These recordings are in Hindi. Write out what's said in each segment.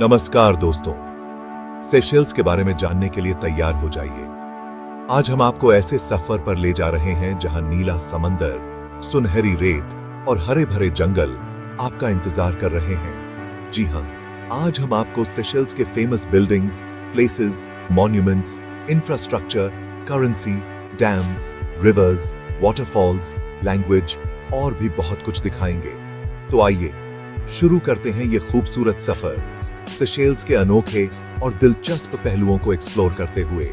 नमस्कार दोस्तों, सेशेल्स के बारे में जानने के लिए तैयार हो जाइए। आज हम आपको ऐसे सफर पर ले जा रहे हैं जहां नीला समंदर, सुनहरी रेत और हरे भरे जंगल आपका इंतजार कर रहे हैं। जी हां, आज हम आपको सेशेल्स के famous buildings, places, monuments, infrastructure, currency, dams, reverse, waterfalls, language और भी बहुत कुछ दिखाएंगे। तो आइए शुरू करते हैं ये खूबसूरत सफर सेशेल्स के अनोखे और दिलचस्प पहलुओं को एक्सप्लोर करते हुए।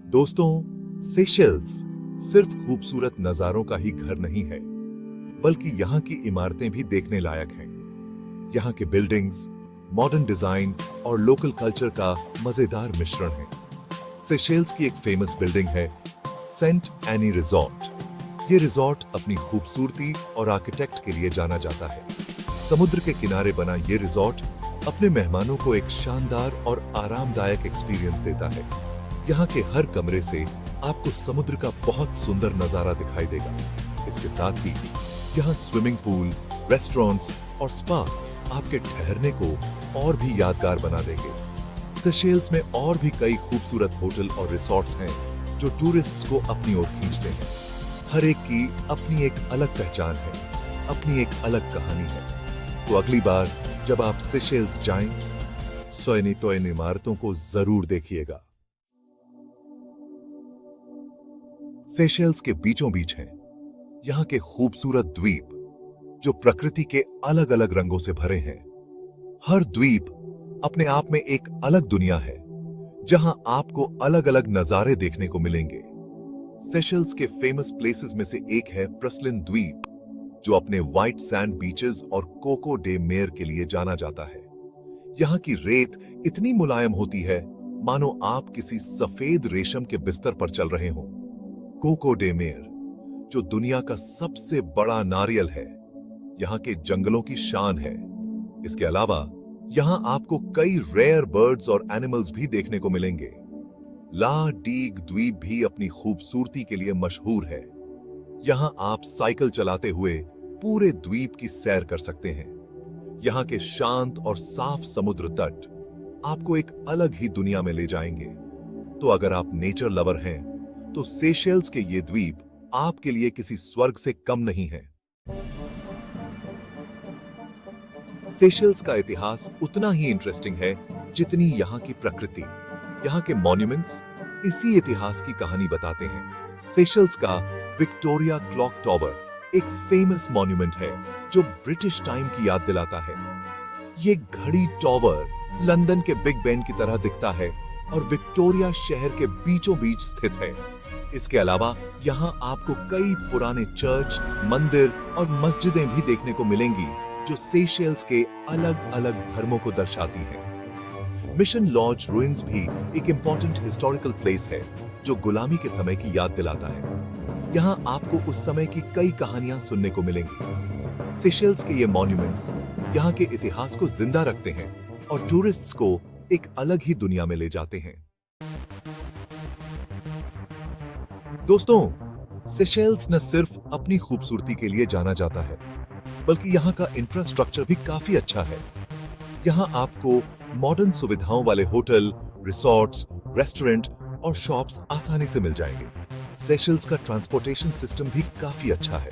दोस्तों, सेशेल्स सिर्फ खूबसूरत नजारों का ही घर नहीं है, बल्कि यहां की इमारतें भी देखने लायक हैं। यहां के बिल्डिंग्स, मॉडर्न डिजाइन और लोकल कल्चर का मजेदार मिश्रण है। सेशेल्स की एक फेमस बिल्डिंग है सेंट एनी रिजॉर्ट। ये रिजॉर्ट अपनी खूबसूरती और आर्किटेक्ट के लिए जाना जाता है। समुद्र के किनारे बना ये रिजॉर्ट अपने मेहमानों को एक शानदार और आरामदायक एक्सपीरियंस देता है। यहाँ के हर कमरे से आपको समुद्र का बहुत सुंदर नजारा दिखाई देगा। इसके साथ ही यहाँ स्विमिंग पूल, रेस्टोरेंट्स और स्पा आपके ठहरने को और भी यादगार बना देंगे। सेशेल्स में और भी कई खूबसूरत होटल और रिसॉर्ट्स हैं जो टूरिस्ट्स को अपनी ओर खींचते हैं। हर एक की अपनी एक अलग पहचान है, अपनी एक अलग कहानी है। तो अगली बार जब आप सेशेल्स जाएं, तो इन इमारतों को जरूर देखिएगा। सेशेल्स के बीचों बीच हैं यहाँ के खूबसूरत द्वीप जो प्रकृति के अलग अलग रंगों से भरे हैं। हर द्वीप अपने आप में एक अलग दुनिया है जहां आपको अलग अलग नजारे देखने को मिलेंगे। सेशेल्स के फेमस प्लेसेस में से एक है प्रसलिन द्वीप, जो अपने व्हाइट सैंड बीचेस और कोको डे मेयर के लिए जाना जाता है। यहाँ की रेत इतनी मुलायम होती है मानो आप किसी सफेद रेशम के बिस्तर पर चल रहे हों। कोको डे मेयर, जो दुनिया का सबसे बड़ा नारियल है, यहाँ के जंगलों की शान है। इसके अलावा यहाँ आपको कई रेयर बर्ड्स और एनिमल्स भी देखने को मिलेंगे। ला डीग द्वीप भी अपनी खूबसूरती के लिए मशहूर है। यहाँ आप साइकिल चलाते हुए पूरे द्वीप की सैर कर सकते हैं। यहाँ के शांत और साफ समुद्र तट आपको एक अलग ही दुनिया में ले जाएंगे। तो अगर आप नेचर लवर हैं, तो सेशेल्स के ये द्वीप आपके लिए किसी स्वर्ग से कम नहीं है। सेशेल्स का इतिहास उतना ही इंटरेस्टिंग है जितनी यहाँ की प्रकृति। यहाँ के मॉन्यूमेंट्स इसी इतिहास की कहानी बताते हैं। सेशेल्स का विक्टोरिया क्लॉक टॉवर एक फेमस मॉन्यूमेंट है जो ब्रिटिश टाइम की याद दिलाता है। ये घड़ी टॉवर लंदन के बिग बेन की तरह दिखता है और विक्टोरिया शहर के बीचों बीच स्थित है। इसके अलावा यहाँ आपको कई पुराने चर्च, मंदिर और मस्जिदें भी देखने को मिलेंगी जो सेशेल्स के अलग अलग धर्मों को दर्शाती हैं। मिशन लॉज रुइंस भी एक इंपॉर्टेंट हिस्टोरिकल प्लेस है जो गुलामी के समय की याद दिलाता है। यहाँ आपको उस समय की कई कहानियां सुनने को मिलेंगी। सेशेल्स के ये मॉन्यूमेंट्स यहाँ के इतिहास को जिंदा रखते हैं और टूरिस्ट्स को एक अलग ही दुनिया में ले जाते हैं। दोस्तों, सेशेल्स न सिर्फ अपनी खूबसूरती के लिए जाना जाता है, बल्कि यहाँ का इंफ्रास्ट्रक्चर भी काफी अच्छा है। यहाँ आपको मॉडर्न सुविधाओं वाले होटल, रिसॉर्ट्स, रेस्टोरेंट और शॉप्स आसानी से मिल जाएंगे। सेशेल्स का ट्रांसपोर्टेशन सिस्टम भी काफी अच्छा है।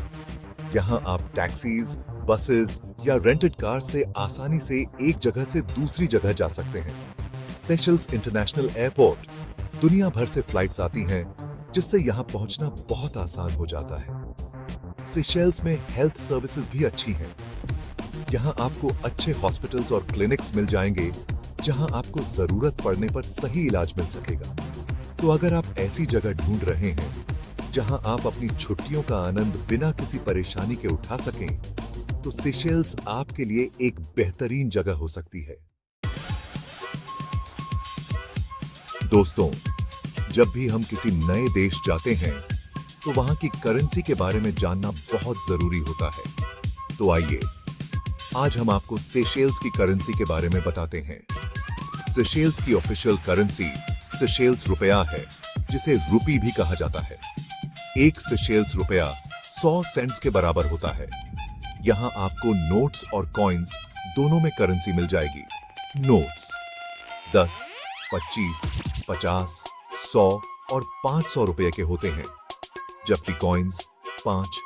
यहाँ आप टैक्सीज, बसेस या रेंटेड कार से आसानी से एक जगह से दूसरी जगह जा सकते हैं। सेशेल्स इंटरनेशनल एयरपोर्ट दुनिया भर से फ्लाइट्स आती हैं, जिससे यहाँ पहुंचना बहुत आसान हो जाता है। सेशेल्स में हेल्थ सर्विसेज भी अच्छी हैं। यहाँ आपको अच्छे हॉस्पिटल्स और क्लिनिक्स मिल जाएंगे जहाँ आपको जरूरत पड़ने पर सही इलाज मिल सकेगा। तो अगर आप ऐसी जगह ढूंढ रहे हैं जहाँ आप अपनी छुट्टियों का आनंद बिना किसी परेशानी के उठा सकें, तो सेशेल्स आपके लिए एक बेहतरीन जगह हो सकती है। दोस्तों, जब भी हम किसी नए देश जाते हैं तो वहां की करेंसी के बारे में जानना बहुत जरूरी होता है। तो आइए आज हम आपको सेशेल्स की करेंसी के बारे में बताते हैं। सेशेल्स की ऑफिशियल करेंसी सेशेल्स रुपया है, जिसे रुपी भी कहा जाता है। एक सेशेल्स रुपया 100 सेंट्स के बराबर होता है। यहाँ आपको नोट्स और कॉइन्स दोनों में करेंसी मिल जाएगी। नोट्स 10, 25, 50, 100 और 500 रुपए के होते हैं, जबकि कॉइन्स 5,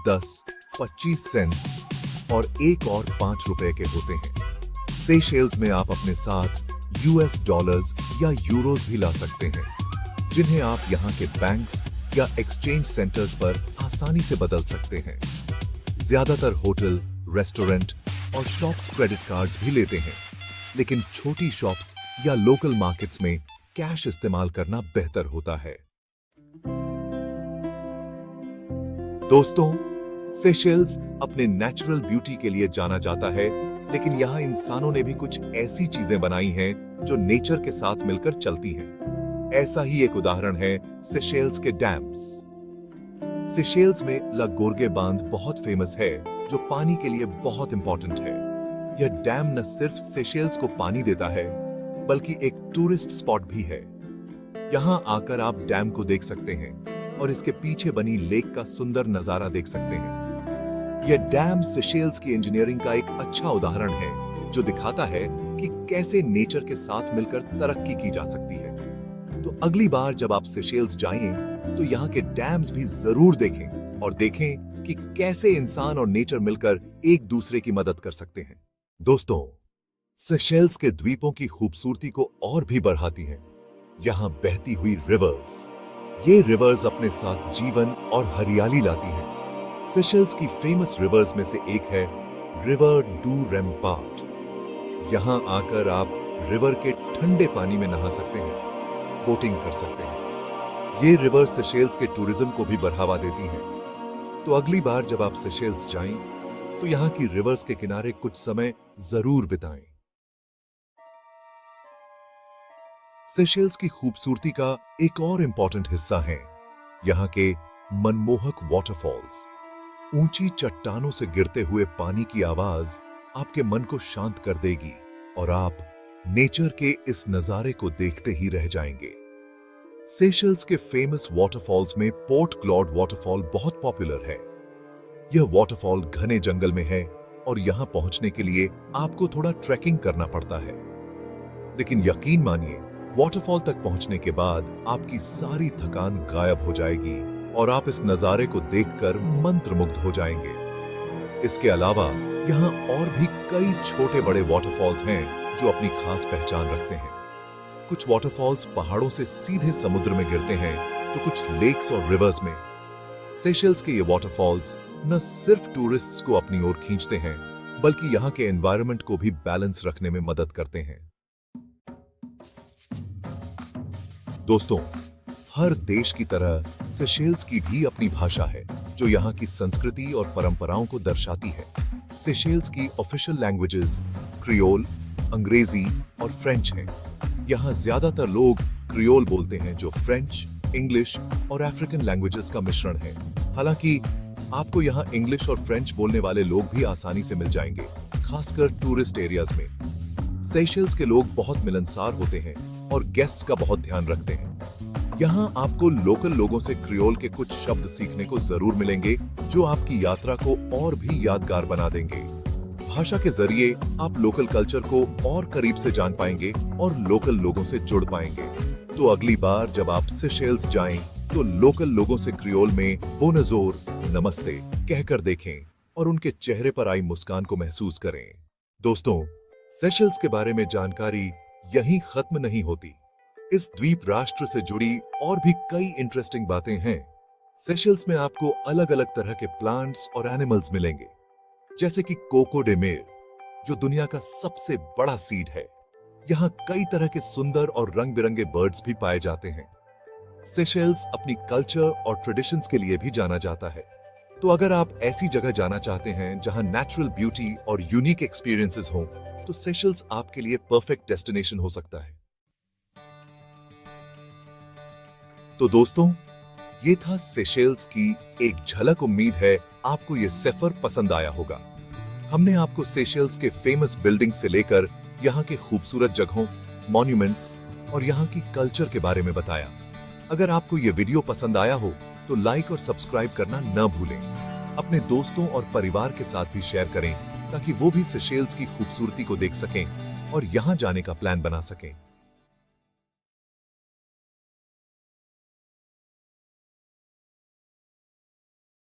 10, 25 सेंट्स और 1 और 5 रुपए के होते हैं। सेशेल्स में आप अपने साथ यूएस डॉलर्स या यूरोज भी ला सकते हैं, जिन्हें आप यहाँ के बैंक्स या एक्सचेंज सेंटर्स पर आसानी से बदल सकते हैं। ज्यादातर होटल, रेस्टोरेंट और शॉप्स क्रेडिट कार्ड्स भी लेते हैं, लेकिन छोटी शॉप्स या लोकल मार्केट्स में कैश इस्तेमाल करना बेहतर होता है। दोस्तों, सेशेल्स अपने नेचुरल ब्यूटी के लिए जाना जाता है, लेकिन यहाँ इंसानों ने भी कुछ ऐसी चीजें बनाई हैं जो नेचर के साथ मिलकर चलती हैं। ऐसा ही एक उदाहरण है सेशेल्स के डैम्स। सेशेल्स में ला गोर्गे बांध बहुत फेमस है, जो पानी के लिए बहुत इंपॉर्टेंट है। यह डैम न सिर्फ सेशेल्स को पानी देता है, बल्कि एक टूरिस्ट स्पॉट भी है। यहाँ आकर आप डैम को देख सकते हैं और इसके पीछे बनी लेक का सुंदर नजारा देख सकते हैं। यह डैम सेशेल्स की इंजीनियरिंग का एक अच्छा उदाहरण है, जो दिखाता है कि कैसे नेचर के साथ मिलकर तरक्की की जा सकती है। तो अगली बार जब आप सेशेल्स जाएं, तो यहाँ के डैम्स भी जरूर देखें और देखें कि कैसे इंसान और नेचर मिलकर एक दूसरे की मदद कर सकते हैं। दोस्तों, सेशेल्स के द्वीपों की खूबसूरती को और भी बढ़ाती हैं यहाँ बहती हुई रिवर्स। ये रिवर्स अपने साथ जीवन और हरियाली लाती हैं। सेशेल्स की फेमस रिवर्स में से एक है रिवर डू रैम्पार्ट। यहाँ आकर आप रिवर के ठंडे पानी में नहा सकते हैं, बोटिंग कर सकते हैं। ये रिवर सेशेल्स के टूरिज्म को भी बढ़ावा देती हैं। तो अगली बार जब आप सेशेल्स जाएं, तो यहाँ की रिवर्स के किनारे कुछ समय जरूर बिताएं। सेशेल्स की खूबसूरती का एक और इंपॉर्टेंट हिस्सा है यहाँ के मनमोहक वाटरफॉल्स। ऊंची चट्टानों से गिरते हुए पानी की आवाज आपके मन को शांत कर देगी और आप नेचर के इस नजारे को देखते ही रह जाएंगे। सेशेल्स के फेमस वाटरफॉल्स में पोर्ट क्लॉड वाटरफॉल बहुत पॉपुलर है। यह वाटरफॉल घने जंगल में है और यहां पहुंचने के लिए आपको थोड़ा ट्रैकिंग करना पड़ता है, लेकिन यकीन मानिए, वाटरफॉल तक पहुंचने के बाद आपकी सारी थकान गायब हो जाएगी और आप इस नजारे को देखकर मंत्रमुग्ध हो जाएंगे। इसके अलावा यहाँ और भी कई छोटे बड़े वाटरफॉल्स हैं जो अपनी खास पहचान रखते हैं। कुछ वाटरफॉल्स पहाड़ों से सीधे समुद्र में गिरते हैं, तो कुछ लेक्स और रिवर्स में। सेशेल्स के ये वाटरफॉल्स न सिर्फ टूरिस्ट्स को अपनी ओर खींचते हैं, बल्कि यहाँ के एनवायरनमेंट को भी बैलेंस रखने में मदद करते हैं। दोस्तों, हर देश की तरह सेशेल्स की भी अपनी भाषा है, जो यहाँ की संस्कृति और परंपराओं को दर्शाती है। सेशेल्स की ऑफिशियल लैंग्वेजेस क्रियोल, अंग्रेजी और फ्रेंच हैं। यहाँ ज्यादातर लोग क्रियोल बोलते हैं, जो फ्रेंच, इंग्लिश और अफ्रीकन लैंग्वेजेस का मिश्रण है। हालांकि आपको यहाँ इंग्लिश और फ्रेंच बोलने वाले लोग भी आसानी से मिल जाएंगे, खासकर टूरिस्ट एरियाज में। सेशेल्स के लोग बहुत मिलनसार होते हैं और गेस्ट्स का बहुत ध्यान रखते हैं। यहाँ आपको लोकल लोगों से क्रियोल के कुछ शब्द सीखने को जरूर मिलेंगे, जो आपकी यात्रा को और भी यादगार बना देंगे। भाषा के जरिए आप लोकल कल्चर को और करीब से जान पाएंगे और लोकल लोगों से जुड़ पाएंगे। तो अगली बार जब आप सेशेल्स जाएं, तो लोकल लोगों से क्रियोल में बोनजोर, नमस्ते कहकर देखें और उनके चेहरे पर आई मुस्कान को महसूस करें। दोस्तों, सेशेल्स के बारे में जानकारी यहीं खत्म नहीं होती। इस द्वीप राष्ट्र से जुड़ी और भी कई इंटरेस्टिंग बातें हैं। सेशेल्स में आपको अलग अलग तरह के प्लांट्स और एनिमल्स मिलेंगे, जैसे कि कोको डे मेर, जो दुनिया का सबसे बड़ा सीड है। यहाँ कई तरह के सुंदर और रंग बिरंगे बर्ड्स भी पाए जाते हैं। सेशेल्स अपनी कल्चर और ट्रेडिशंस के लिए भी जाना जाता है। तो अगर आप ऐसी जगह जाना चाहते हैं जहां नेचुरल ब्यूटी और यूनिक एक्सपीरियंसेस हों, तो सेशेल्स आपके लिए परफेक्ट डेस्टिनेशन हो सकता है। तो दोस्तों, ये था सेशेल्स की एक झलक। उम्मीद है आपको ये सफर पसंद आया होगा। हमने आपको सेशेल्स के फेमस बिल्डिंग से लेकर यहाँ के खूबसूरत जगहों, मॉन्यूमेंट्स और यहाँ की कल्चर के बारे में बताया। अगर आपको ये वीडियो पसंद आया हो, तो लाइक और सब्सक्राइब करना न भूलें। अपने दोस्तों और परिवार के साथ भी शेयर करें ताकि वो भी सेशेल्स की खूबसूरती को देख सकें और यहां जाने का प्लान बना सकें।